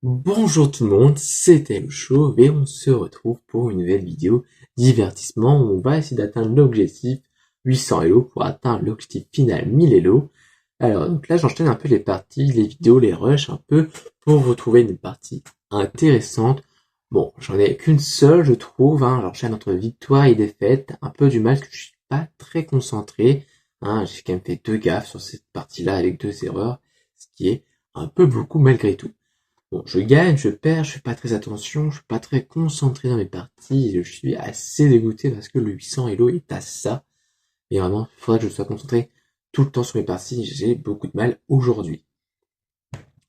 Bonjour tout le monde, c'est Time Show et on se retrouve pour une nouvelle vidéo divertissement où on va essayer d'atteindre l'objectif 800 Elo pour atteindre l'objectif final 1000 Elo. Alors donc là j'enchaîne un peu les parties, les vidéos, les rushs un peu pour vous trouver une partie intéressante. Bon, j'en ai qu'une seule je trouve, j'enchaîne entre victoire et défaite, un peu du mal parce que je suis pas très concentré, j'ai quand même fait 2 gaffes sur cette partie-là avec 2 erreurs, ce qui est un peu beaucoup malgré tout. Bon, je gagne, je perds, je fais pas très attention, je suis pas très concentré dans mes parties, et je suis assez dégoûté parce que le 800 Elo est à ça. Et vraiment, il faudrait que je sois concentré tout le temps sur mes parties, j'ai beaucoup de mal aujourd'hui.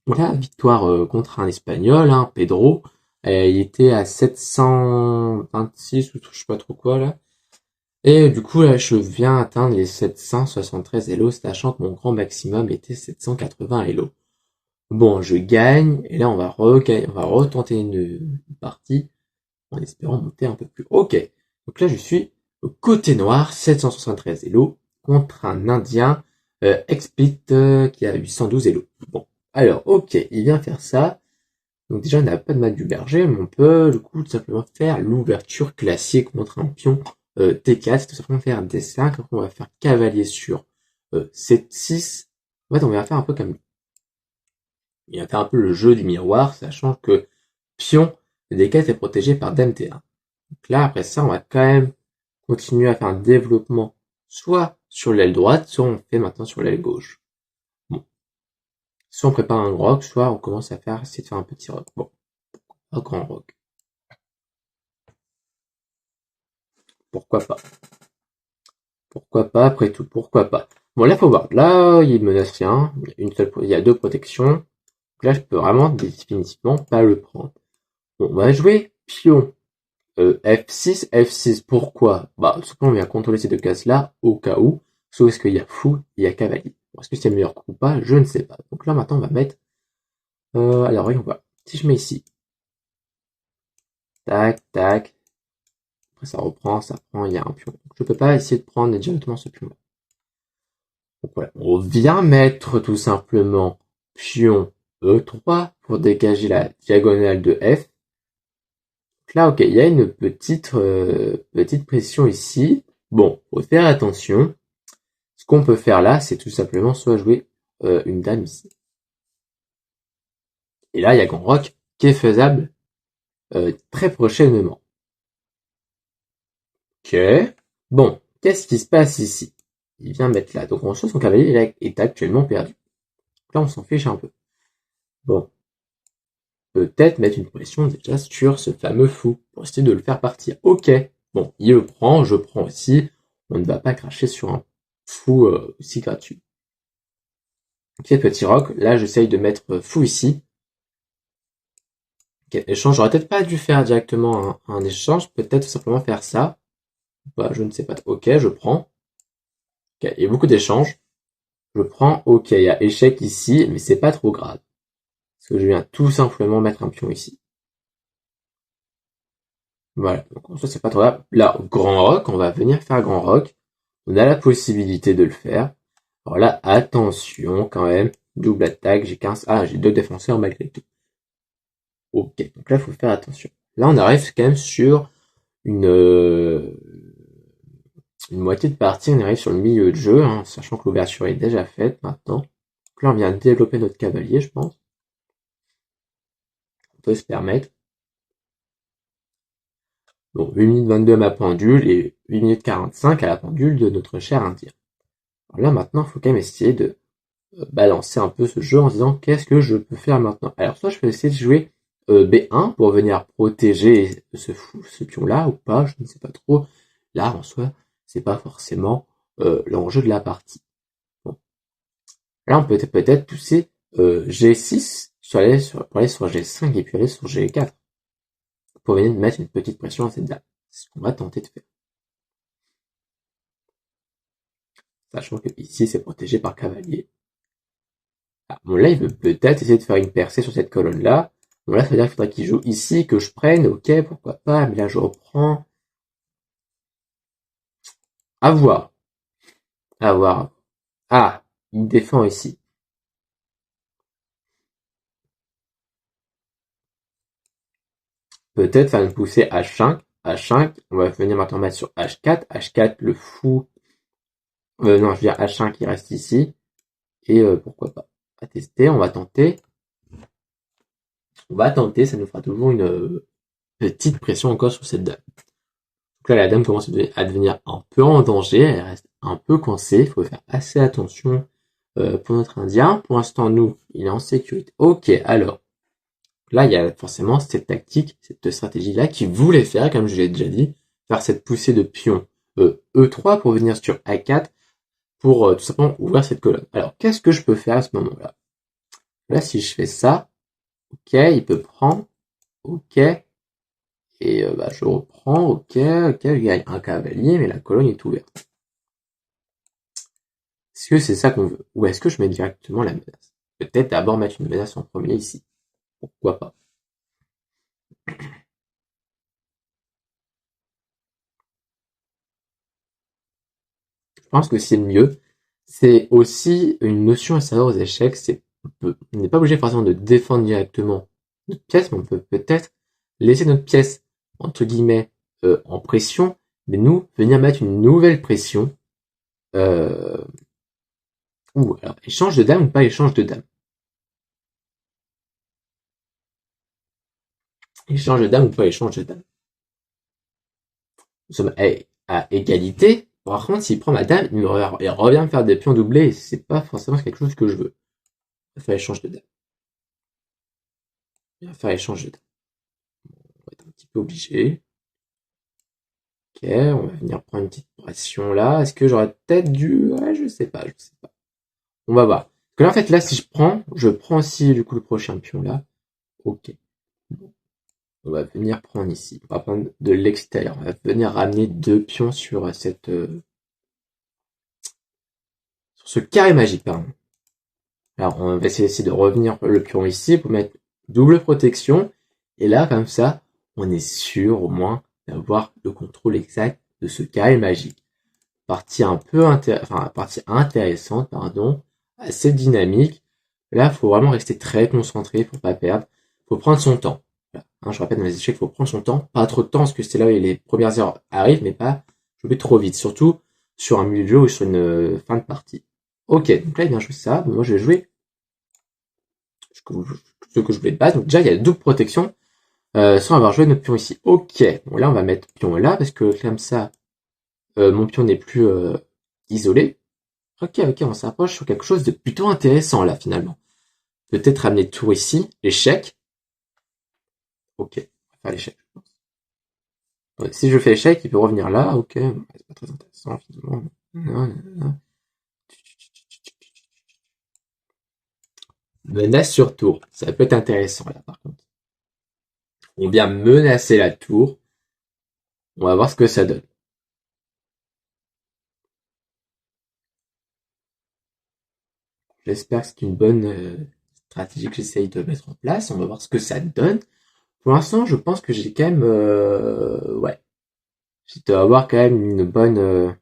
Donc là, victoire contre un Espagnol, Pedro. Il était à 726 ou je sais pas trop quoi là. Et du coup, là, je viens atteindre les 773 Elo, sachant que mon grand maximum était 780 Elo. Bon, je gagne, et là on va retenter une partie en espérant monter un peu plus. Ok, donc là je suis au côté noir, 773 Elo, contre un Indien Explit qui a 812 Elo. Bon, alors ok, il vient faire ça. Donc déjà on n'a pas de mat du berger, mais on peut du coup tout simplement faire l'ouverture classique contre un pion T4, tout simplement faire D5, après on va faire cavalier sur C6. En fait on va faire un peu comme il va faire un peu le jeu du miroir, sachant que pion D4 est protégé par Dame T1. Donc là, après ça, on va quand même continuer à faire un développement soit sur l'aile droite, soit on fait maintenant sur l'aile gauche. Bon. Soit on prépare un rock, soit on commence à essayer de faire un petit rock. Bon, un grand rock. Pourquoi pas? Pourquoi pas, après tout, pourquoi pas? Bon, là, faut voir. Là, il menace rien. Il y a 2 protections. Donc là, je peux vraiment définitivement pas le prendre. Bon, on va jouer pion F6, F6, pourquoi? Bah, tout simplement, on vient contrôler ces 2 cases-là, au cas où. Sauf est-ce qu'il y a fou, il y a cavalier. Bon, est-ce que c'est le meilleur coup ou pas? Je ne sais pas. Donc là, maintenant, on va mettre, alors, voyons voir. Si je mets ici, tac, tac, après ça reprend, ça prend, il y a un pion. Donc, je peux pas essayer de prendre directement ce pion-là. Donc voilà. On vient mettre tout simplement pion E3 pour dégager la diagonale de F. Donc là, ok, il y a une petite pression ici. Bon, faut faire attention. Ce qu'on peut faire là, c'est tout simplement soit jouer une dame ici. Et là, il y a grand rock qui est faisable très prochainement. Ok. Bon, qu'est-ce qui se passe ici? Il vient mettre là. Donc en soi, son cavalier est actuellement perdu. Là, on s'en fiche un peu. Bon, peut-être mettre une pression déjà sur ce fameux fou pour essayer de le faire partir. Ok. Bon, il le prend, je prends aussi. On ne va pas cracher sur un fou aussi gratuit. Ok, petit rock. Là, j'essaye de mettre fou ici. Ok, échange, j'aurais peut-être pas dû faire directement un échange, peut-être simplement faire ça. Bah, je ne sais pas. Ok, je prends. Ok, il y a beaucoup d'échanges. Je prends. Ok, il y a échec ici, mais c'est pas trop grave. Parce que je viens tout simplement mettre un pion ici. Voilà, donc ça c'est pas trop grave. Là, grand rock, on va venir faire grand rock. On a la possibilité de le faire. Alors là, attention quand même. Double attaque, j'ai 15. Ah, j'ai 2 défenseurs malgré tout. Ok, donc là, il faut faire attention. Là, on arrive quand même sur une, euh, une moitié de partie, on arrive sur le milieu de jeu, sachant que l'ouverture est déjà faite maintenant. Donc là, on vient de développer notre cavalier, je pense. On peut se permettre. Bon, 8 minutes 22 à ma pendule et 8 minutes 45 à la pendule de notre cher Indien. Alors là, maintenant, il faut quand même essayer de balancer un peu ce jeu en se disant qu'est-ce que je peux faire maintenant. Alors, soit je peux essayer de jouer B1 pour venir protéger ce pion-là ou pas, je ne sais pas trop. Là, en soi, c'est pas forcément l'enjeu de la partie. Bon. Là, on peut peut-être pousser G6 pour aller sur G5 et puis aller sur G4 pour venir mettre une petite pression à cette dame. C'est ce qu'on va tenter de faire. Sachant que ici, c'est protégé par cavalier. Ah, bon, là, il veut peut-être essayer de faire une percée sur cette colonne-là. Bon, là, ça veut dire qu'il faudrait qu'il joue ici, que je prenne. Ok, pourquoi pas. Mais là, je reprends. À voir. À voir. Ah, il défend ici. peut-être faire une poussée H5, H5, on va venir maintenant mettre sur H4, H4 le fou, non, je veux dire H5 il reste ici, et pourquoi pas. On va tester, on va tenter, ça nous fera toujours une petite pression encore sur cette dame. Donc là, la dame commence à devenir un peu en danger, elle reste un peu coincée, il faut faire assez attention pour notre indien. Pour l'instant, nous, il est en sécurité. Ok, alors, là, il y a forcément cette tactique, cette stratégie-là qui voulait faire, comme je l'ai déjà dit, faire cette poussée de pion E3 pour venir sur A4 pour tout simplement ouvrir cette colonne. Alors, qu'est-ce que je peux faire à ce moment-là? Là, si je fais ça, ok, il peut prendre, ok, et je reprends, ok, je gagne un cavalier, mais la colonne est ouverte. Est-ce que c'est ça qu'on veut? Ou est-ce que je mets directement la menace? Peut-être d'abord mettre une menace en premier ici. Pourquoi pas? Je pense que c'est mieux. C'est aussi une notion à savoir aux échecs, on n'est pas obligé forcément de défendre directement notre pièce, mais on peut peut-être laisser notre pièce, entre guillemets, en pression, mais nous, venir mettre une nouvelle pression, ou alors échange de dame ou pas échange de dame. Échange de dame ou pas échange de dame. Nous sommes à égalité. Par contre, s'il prend ma dame, il revient me faire des pions doublés, et c'est pas forcément quelque chose que je veux. On va faire échange de dame. On va faire échange de dame. On va être un petit peu obligé. Ok, on va venir prendre une petite pression là. Est-ce que j'aurais peut-être dû... Ouais, je sais pas. On va voir. Parce que là, en fait, là, si je prends aussi, du coup, le prochain pion là. Ok. Bon. On va venir prendre ici. On va prendre de l'extérieur. On va venir ramener 2 pions sur sur ce carré magique, pardon. Alors, on va essayer de revenir le pion ici pour mettre double protection. Et là, comme ça, on est sûr, au moins, d'avoir le contrôle exact de ce carré magique. Partie intéressante, pardon, assez dynamique. Là, faut vraiment rester très concentré pour pas perdre. Faut prendre son temps. Voilà. Hein, je rappelle dans les échecs, faut prendre son temps. Pas trop de temps, parce que c'est là où les premières heures arrivent, mais pas jouer trop vite. Surtout sur un milieu de jeu ou sur une fin de partie. Ok, donc là, il vient jouer ça. Moi, je vais jouer ce que je voulais de base. Donc déjà, il y a double protection sans avoir joué notre pion ici. Ok, bon là, on va mettre pion là, parce que comme ça, mon pion n'est plus isolé. Ok, on s'approche sur quelque chose de plutôt intéressant là, finalement. Peut-être ramener tour ici, l'échec. Ok, on va faire l'échec, je pense. Ouais, si je fais échec, il peut revenir là. Ok, c'est pas très intéressant, finalement. Non. Menace sur tour. Ça peut être intéressant, là, par contre. On vient menacer la tour. On va voir ce que ça donne. J'espère que c'est une bonne stratégie que j'essaye de mettre en place. On va voir ce que ça donne. Pour l'instant, je pense que j'ai quand même... ouais. Je dois avoir quand même une bonne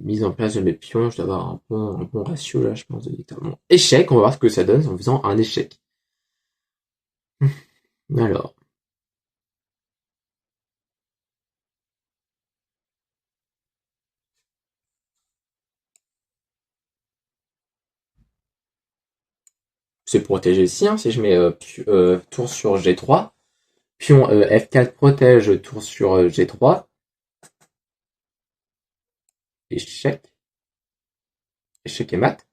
mise en place de mes pions. Je dois avoir un bon ratio là, je pense, de littéralement. Échec, on va voir ce que ça donne en faisant un échec. Alors. C'est protégé ici, hein, si je mets tour sur G3. Pion F4 protège tour sur G3. Échec. Échec et mat.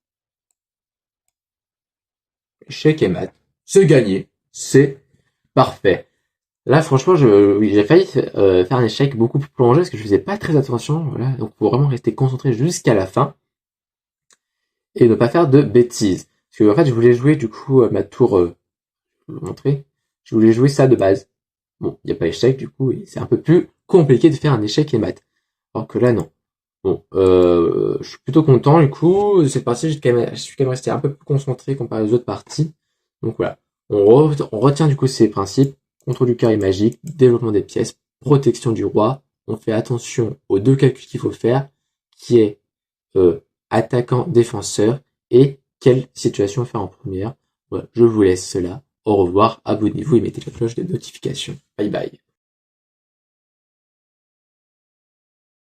Échec et mat. C'est gagné. C'est parfait. Là, franchement, j'ai failli faire un échec beaucoup plus prolongé parce que je faisais pas très attention. Voilà. Donc, faut vraiment rester concentré jusqu'à la fin et ne pas faire de bêtises. Parce que, en fait, je voulais jouer, du coup, ma tour, je vais vous montrer. Je voulais jouer ça de base. Bon, il n'y a pas échec, du coup, et c'est un peu plus compliqué de faire un échec et mat. Alors que là, non. Bon, je suis plutôt content, du coup, cette partie, je suis quand même resté un peu plus concentré comparé aux autres parties. Donc voilà. On retient du coup ces principes. Contrôle du carré magique, développement des pièces, protection du roi. On fait attention aux 2 calculs qu'il faut faire, qui est attaquant, défenseur, et quelle situation faire en première. Voilà, je vous laisse cela. Au revoir, abonnez-vous et mettez la cloche de notification. Bye bye.